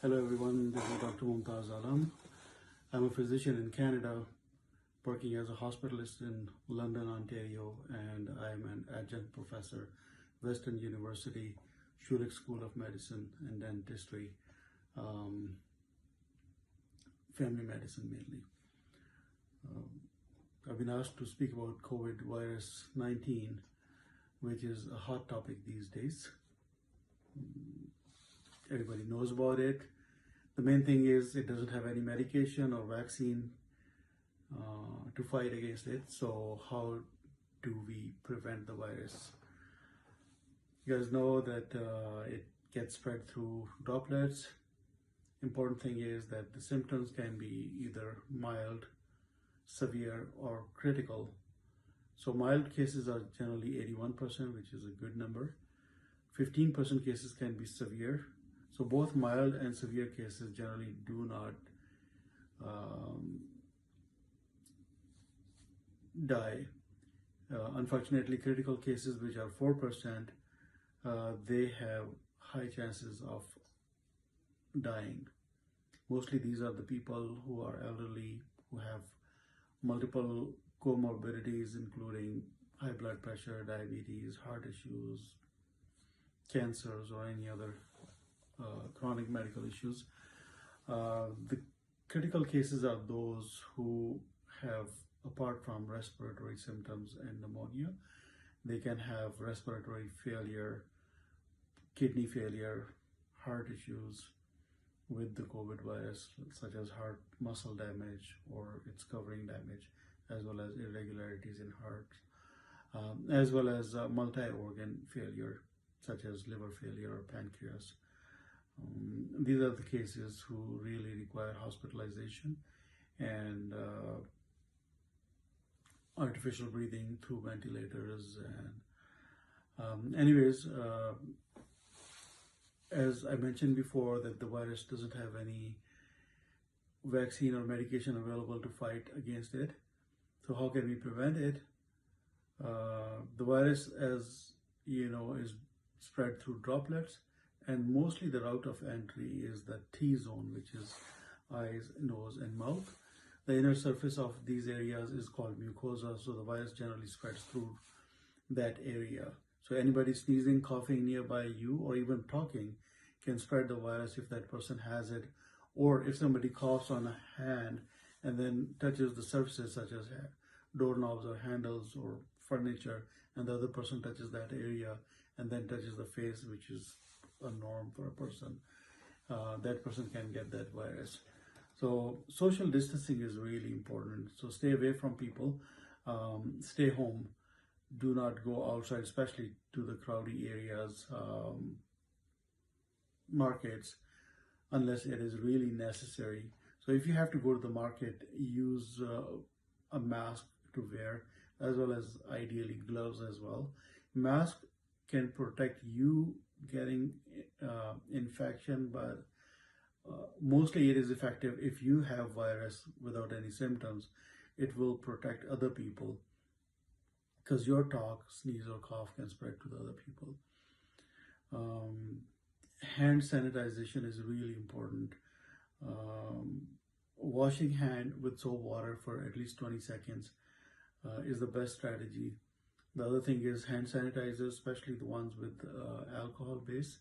Hello everyone, this is Dr. Mumtaz Alam. I'm a physician in Canada working as a hospitalist in London, Ontario, and I'm an adjunct professor, Western University, Schulich School of Medicine and Dentistry, family medicine mainly. I've been asked to speak about COVID virus 19, which is a hot topic these days. Everybody knows about it. The main thing is it doesn't have any medication or vaccine to fight against it. So how do we prevent the virus? You guys know that it gets spread through droplets. Important thing is that the symptoms can be either mild, severe, or critical. So mild cases are generally 81%, which is a good number. 15% cases can be severe. So both mild and severe cases generally do not die. Unfortunately, critical cases, which are 4%, they have high chances of dying. Mostly these are the people who are elderly, who have multiple comorbidities, including high blood pressure, diabetes, heart issues, cancers, or any other chronic medical issues. The critical cases are those who have, apart from respiratory symptoms and pneumonia, they can have respiratory failure, kidney failure, heart issues with the COVID virus, such as heart muscle damage or its covering damage, as well as irregularities in heart, as well as multi-organ failure, such as liver failure or pancreas. These are the cases who really require hospitalization and artificial breathing through ventilators. And as I mentioned before, that the virus doesn't have any vaccine or medication available to fight against it. So how can we prevent it? The virus, as you know, is spread through droplets, and mostly the route of entry is the T-zone, which is eyes, nose, and mouth. The inner surface of these areas is called mucosa, so the virus generally spreads through that area. So anybody sneezing, coughing nearby you, or even talking can spread the virus if that person has it, or if somebody coughs on a hand and then touches the surfaces such as doorknobs or handles or furniture, and the other person touches that area and then touches the face, which is a norm for a person, that person can get that virus. So social distancing is really important. So stay away from people, stay home, do not go outside, especially to the crowded areas, markets, unless it is really necessary. So if you have to go to the market, use a mask to wear, as well as ideally gloves as well. Mask can protect you getting infection, but mostly it is effective if you have virus without any symptoms. It will protect other people, because your talk, sneeze, or cough can spread to the other people. Hand sanitization is really important. Washing hand with soap water for at least 20 seconds is the best strategy. The other thing is hand sanitizers, especially the ones with alcohol base.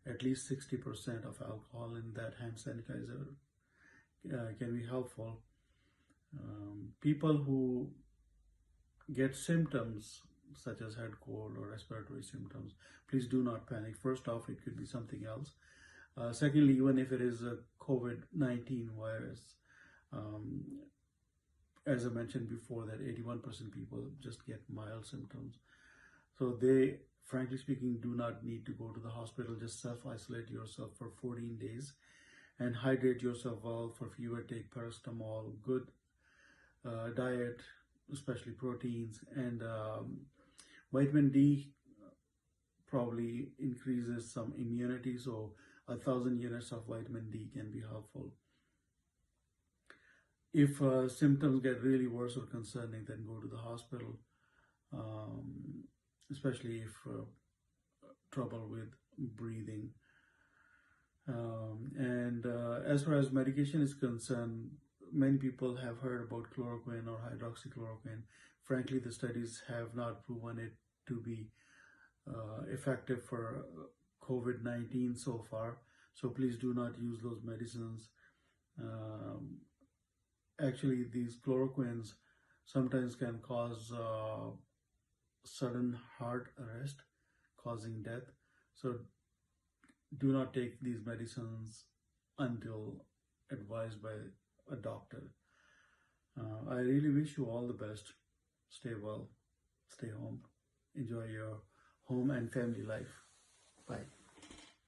At least 60% of alcohol in that hand sanitizer can be helpful. People who get symptoms such as head cold or respiratory symptoms, please do not panic. First off, it could be something else. Secondly, even if it is a COVID-19 virus, as I mentioned before, that 81% people just get mild symptoms. So they, frankly speaking, do not need to go to the hospital. Just self-isolate yourself for 14 days and hydrate yourself well. For fever, take paracetamol, good diet, especially proteins, and vitamin D probably increases some immunity, so 1,000 units of vitamin D can be helpful. If symptoms get really worse or concerning, then go to the hospital, especially if trouble with breathing. And And as far as medication is concerned, many people have heard about chloroquine or hydroxychloroquine. Frankly, the studies have not proven it to be effective for COVID-19 so far. So please do not use those medicines. Actually, these chloroquines sometimes can cause sudden heart arrest, causing death. So do not take these medicines until advised by a doctor. I really wish you all the best. Stay well, stay home, enjoy your home and family life. Bye.